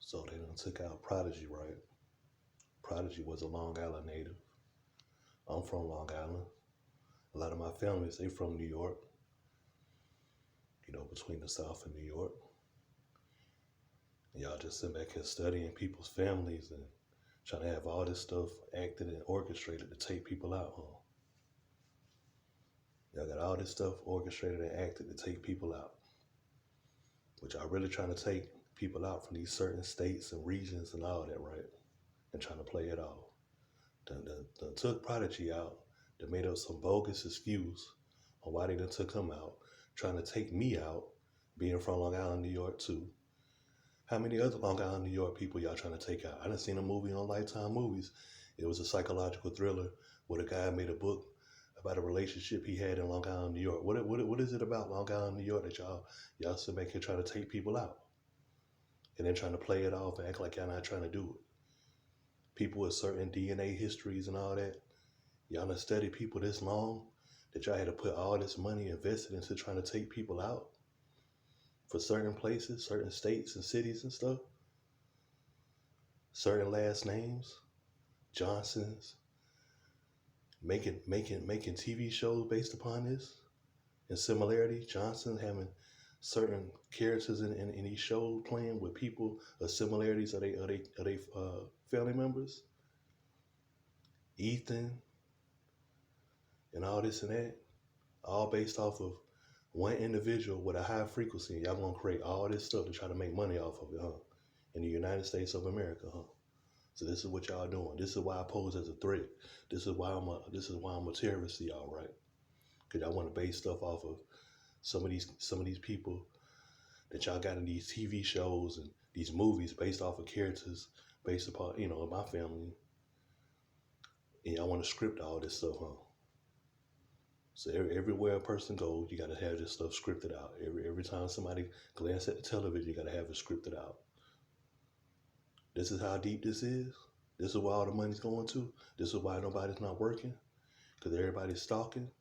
So they done took out Prodigy, right? Prodigy was a Long Island native. I'm from Long Island. A lot of my families, they from New York, between the South and New York. And y'all just sit back here studying people's families and trying to have all this stuff acted and orchestrated to take people out, huh? Y'all got all this stuff orchestrated and acted to take people out. But y'all really trying to take people out from these certain states and regions and all that, right? And trying to play it off. Done took Prodigy out. They made up some bogus excuse on why they done took him out, trying to take me out, being from Long Island, New York too. How many other Long Island, New York people y'all trying to take out? I done seen a movie on Lifetime Movies. It was a psychological thriller where the guy made a book about a relationship he had in Long Island, New York. What is it about Long Island, New York that y'all sit back here trying to take people out? And then trying to play it off and act like y'all not trying to do it. People with certain DNA histories and all that. Y'all done studied people this long that y'all had to put all this money invested into trying to take people out for certain places, certain states and cities and stuff. Certain last names, Johnsons, making TV shows based upon this and similarity. Johnson having certain characters in these shows playing with people of similarities. Are they family members? Ethan and all this and that, all based off of one individual with a high frequency. And y'all gonna create all this stuff to try to make money off of it, huh? In the United States of America, huh? So this is what y'all doing. This is why I pose as a threat. This is why I'm a terrorist to y'all, right? Because y'all want to base stuff off of some of these people that y'all got in these TV shows and these movies based off of characters based upon, my family. And y'all want to script all this stuff, huh? So everywhere a person goes, you got to have this stuff scripted out. Every time somebody glance at the television, you got to have it scripted out. This is how deep this is. This is where all the money's going to. This is why nobody's not working. Because everybody's stalking,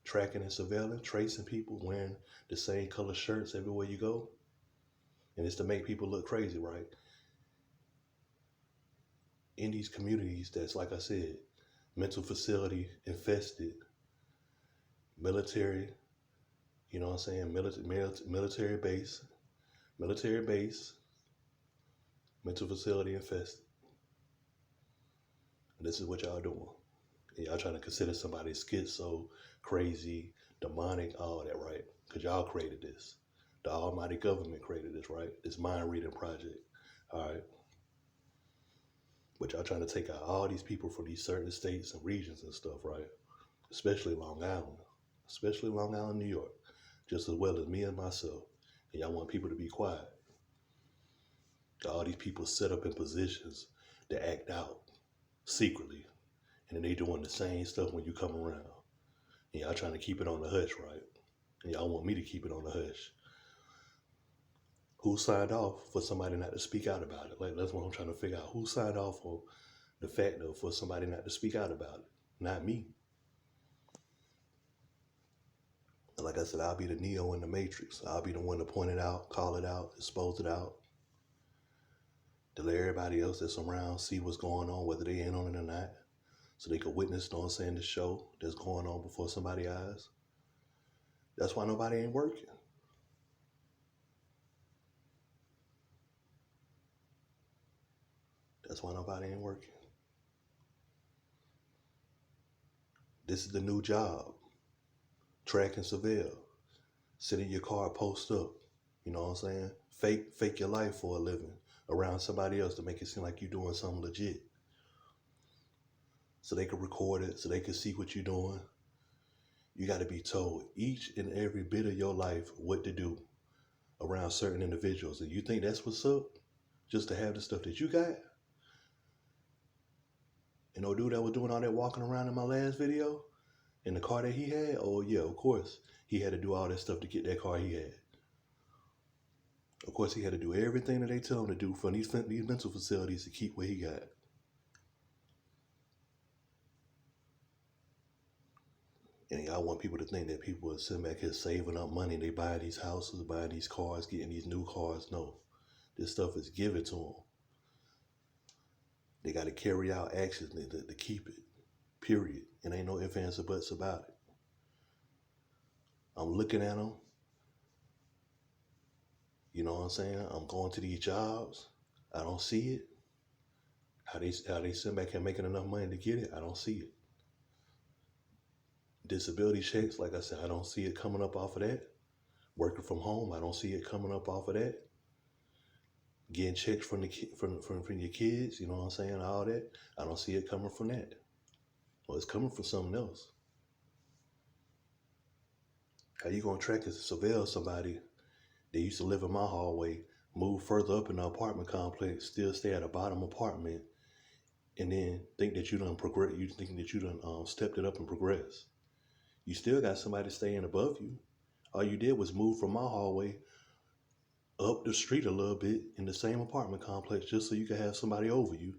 tracking and surveilling, tracing people, wearing the same color shirts everywhere you go. And it's to make people look crazy, right? In these communities that's, like I said, mental facility infested, military, you know what I'm saying? Military base, mental facility infested. And this is what y'all doing. And y'all trying to consider somebody schizo, crazy, demonic, all that, right? Because y'all created this. The almighty government created this, right? This mind reading project, all right? But y'all trying to take out all these people from these certain states and regions and stuff, right? Especially Long Island, New York, just as well as me and myself. And y'all want people to be quiet. All these people set up in positions to act out secretly. And then they doing the same stuff when you come around. And y'all trying to keep it on the hush, right? And y'all want me to keep it on the hush. Who signed off for somebody not to speak out about it? Like, that's what I'm trying to figure out. Who signed off on the fact of for somebody not to speak out about it? Not me. And like I said, I'll be the Neo in the Matrix. I'll be the one to point it out, call it out, expose it out. To let everybody else that's around see what's going on, whether they in on it or not. So they could witness, the show that's going on before somebody's eyes. That's why nobody ain't working. That's why nobody ain't working. This is the new job. Track and surveil. Sit in your car, post up. You know what I'm saying? Fake your life for a living around somebody else to make it seem like you're doing something legit. So they can record it, so they can see what you're doing. You got to be told each and every bit of your life what to do around certain individuals. And you think that's what's up? Just to have the stuff that you got? And no dude that was doing all that walking around in my last video, in the car that he had, oh yeah, of course, he had to do all that stuff to get that car he had. Of course, he had to do everything that they tell him to do from these mental facilities to keep what he got. And y'all want people to think that people are sitting back here saving up money. They buy these houses, buying these cars, getting these new cars. No, this stuff is given to them. They got to carry out actions to keep it, period. And ain't no ifs, ands, or buts about it. I'm looking at them, you know what I'm saying? I'm going to these jobs. I don't see it. How they sit back and making enough money to get it, I don't see it. Disability checks, like I said, I don't see it coming up off of that. Working from home, I don't see it coming up off of that. Getting checks from from your kids, you know what I'm saying, all that, I don't see it coming from that. Well, it's coming from something else. How you gonna track and surveil somebody that used to live in my hallway, move further up in the apartment complex, still stay at a bottom apartment, and then think that you done progress? You think that you done stepped it up and progressed? You still got somebody staying above you. All you did was move from my hallway up the street a little bit in the same apartment complex just so you could have somebody over you,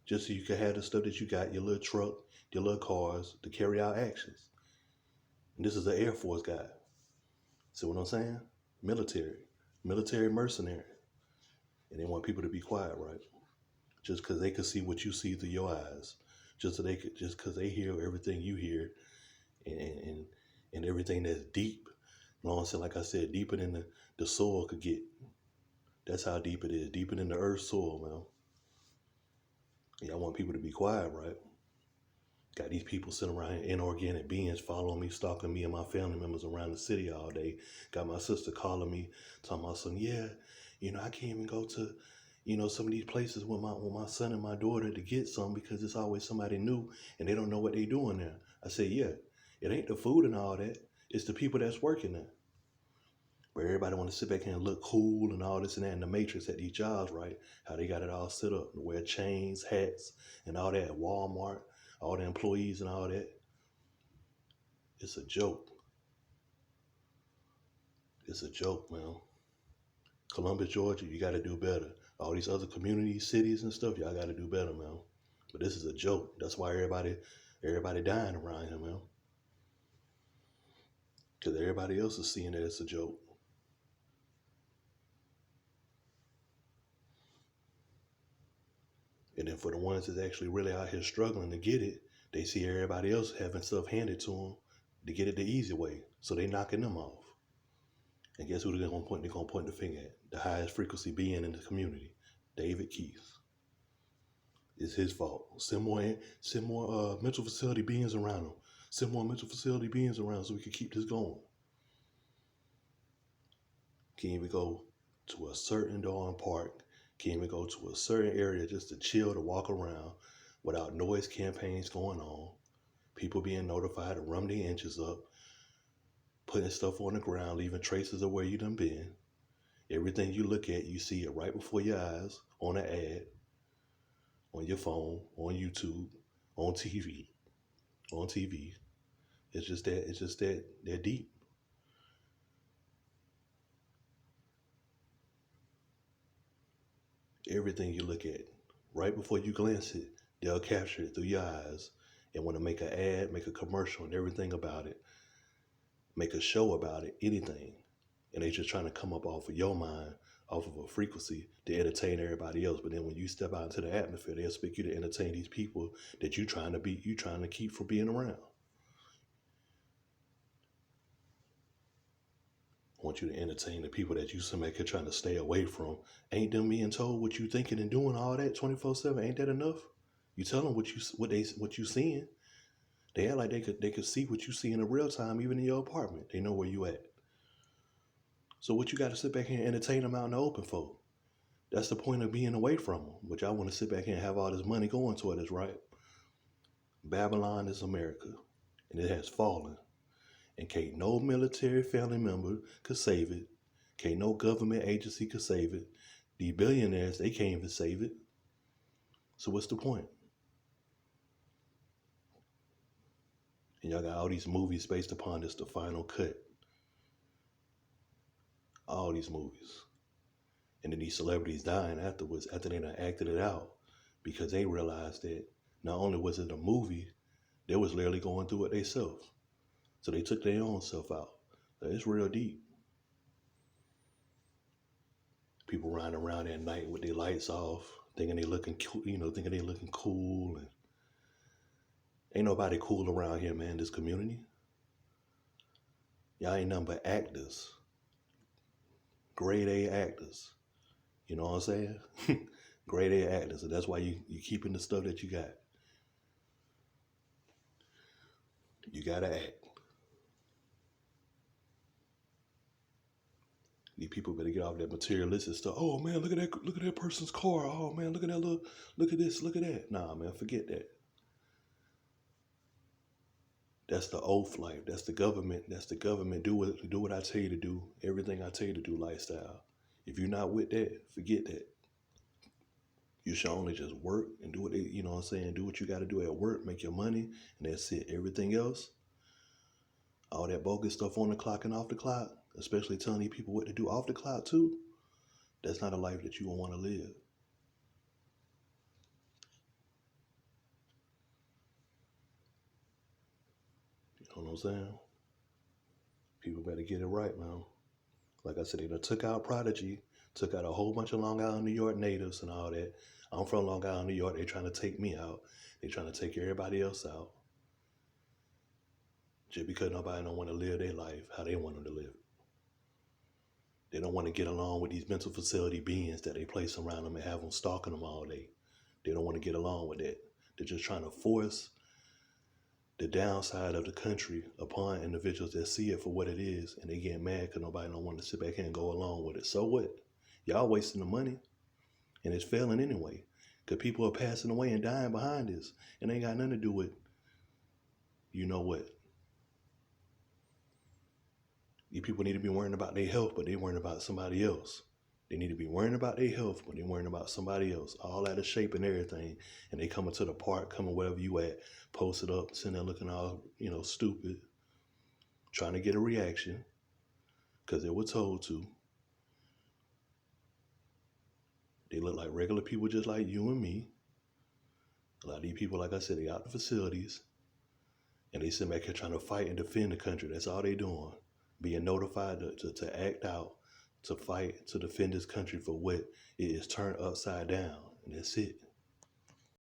just so you could have the stuff that you got, your little truck, your little cars, to carry out actions. And this is an Air Force guy. See what I'm saying? Military mercenary. And they want people to be quiet, right? Just because they could see what you see through your eyes. Just because they hear everything you hear, and everything that's deep. You know what I'm saying? Like I said, deeper than the soil could get. That's how deep it is. Deeper than the earth's soil, man. Yeah, I want people to be quiet, right? Got these people sitting around here, inorganic beings following me, stalking me and my family members around the city all day. Got my sister calling me, talking about something. Yeah, I can't even go to, some of these places with my son and my daughter to get some because it's always somebody new and they don't know what they doing there. I say, yeah, it ain't the food and all that. It's the people that's working there. Where everybody want to sit back here and look cool and all this and that in the matrix at these jobs, right? How they got it all set up, wear chains, hats, and all that at Walmart, all the employees and all that. It's a joke. It's a joke, man. Columbus, Georgia, you got to do better. All these other communities, cities and stuff, y'all got to do better, man. But this is a joke. That's why everybody dying around here, man. Because everybody else is seeing that it's a joke. And then for the ones that's actually really out here struggling to get it, they see everybody else having stuff handed to them to get it the easy way. So they knocking them off. And guess who they're going to point? They're going to point the finger at. The highest frequency being in the community, David Keith. It's his fault. Send more mental facility beings around him. Send more mental facility beings around so we can keep this going. Can't even go to a certain darn park. Can't even go to a certain area just to chill, to walk around without noise campaigns going on. People being notified to run their inches up, putting stuff on the ground, leaving traces of where you done been. Everything you look at, you see it right before your eyes, on an ad, on your phone, on YouTube, on TV. It's just that deep. Everything you look at, right before you glance it, they'll capture it through your eyes and want to make an ad, make a commercial and everything about it, make a show about it, anything. And they just trying to come up off of your mind, off of a frequency to entertain everybody else. But then when you step out into the atmosphere, they expect you to entertain these people that you trying to keep from being around. I want you to entertain the people that you somebody trying to stay away from. Ain't them being told what you thinking and doing all that 24/7? Ain't that enough? You tell them what you seeing. They act like they could see what you see in real time, even in your apartment. They know where you at. So what you got to sit back here and entertain them out in the open for? That's the point of being away from them. Which I want to sit back here and have all this money going toward us, right? Babylon is America, and it has fallen. And can't no military family member could save it. Can't no government agency could save it. The billionaires, they can't even save it. So what's the point? And y'all got all these movies based upon this, the final cut. All these movies. And then these celebrities dying afterwards, after they done acted it out, because they realized that not only was it a movie, they was literally going through it themselves. So they took their own self out. So it's real deep. People riding around at night with their lights off, thinking they looking, thinking they looking cool. And ain't nobody cool around here, man. This community, y'all ain't nothing but actors, grade A actors. You know what I'm saying? Grade A actors, and that's why you keeping the stuff that you got. You gotta act. These people better get off that materialistic stuff. Oh man, look at that person's car. Oh man, look at this, look at that. Nah, man, forget that. That's the oath life. That's the government. Do what I tell you to do. Everything I tell you to do lifestyle. If you're not with that, forget that. You should only just work and do what do what you got to do at work, make your money, and that's it. Everything else, all that bogus stuff on the clock and off the clock, especially telling these people what to do off the clock too, that's not a life that you want to live. You know what I'm saying? People better get it right, man. Like I said, they done took out Prodigy, took out a whole bunch of Long Island, New York natives and all that. I'm from Long Island, New York. They trying to take me out. They trying to take everybody else out. Just because nobody don't want to live their life how they want them to live. They don't want to get along with these mental facility beings that they place around them and have them stalking them all day. They don't want to get along with that. They're just trying to force the downside of the country upon individuals that see it for what it is, and they get mad because nobody don't want to sit back here and go along with it. So what? Y'all wasting the money, and it's failing anyway, because people are passing away and dying behind this, and they ain't got nothing to do with, you know what? These people need to be worrying about their health, but they worrying about somebody else. They need to be worrying about their health, but they worrying about somebody else. All out of shape and everything. And they coming to the park, coming wherever you at, posted up, sitting there looking all, stupid, trying to get a reaction because they were told to. They look like regular people just like you and me. A lot of these people, like I said, they out the facilities and they sit back here trying to fight and defend the country. That's all they doing. Being notified to act out, to fight, to defend this country for what it is turned upside down. And that's it.